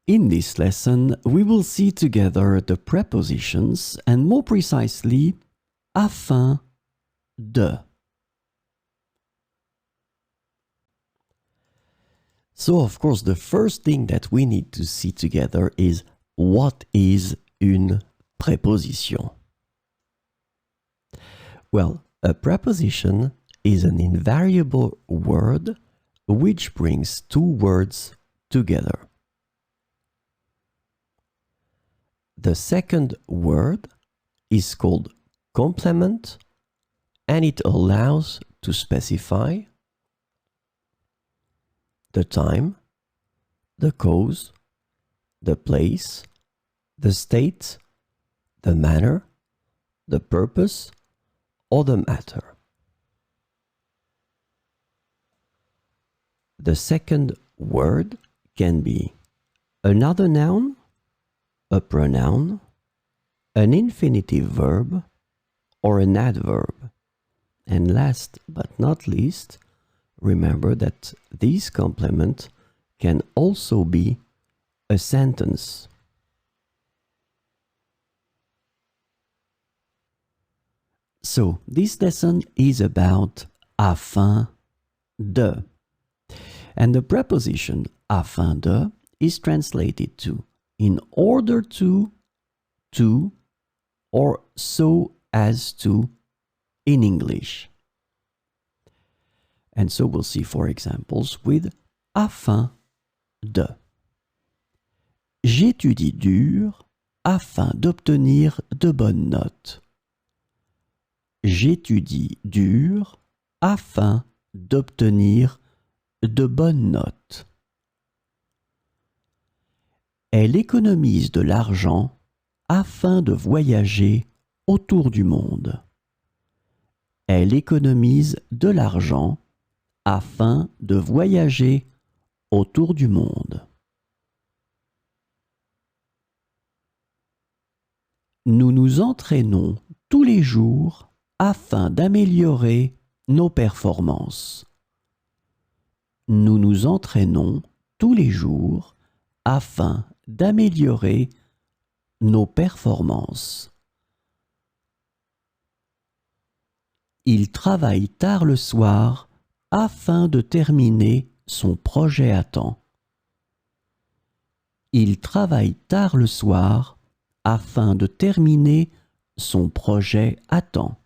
In this lesson, we will see together the prepositions and more precisely, afin de. So, of course, the first thing that we need to see together is what is une preposition? Well, a preposition is an invariable word which brings two words together. The second word is called complement, and it allows to specify the time, the cause, the place, the state, the manner, the purpose, or the matter. The second word can be another noun, a pronoun, an infinitive verb, or an adverb. And last but not least, remember that this complement can also be a sentence. So, this lesson is about afin de. And the preposition afin de is translated to in order to, or so as to in English. And so we'll see four examples with afin de. J'étudie dur afin d'obtenir de bonnes notes. J'étudie dur afin d'obtenir de bonnes notes. Elle économise de l'argent afin de voyager autour du monde. Elle économise de l'argent afin de voyager autour du monde. Nous nous entraînons tous les jours afin d'améliorer nos performances. Nous nous entraînons tous les jours afin d'améliorer nos performances. Il travaille tard le soir afin de terminer son projet à temps. Il travaille tard le soir afin de terminer son projet à temps.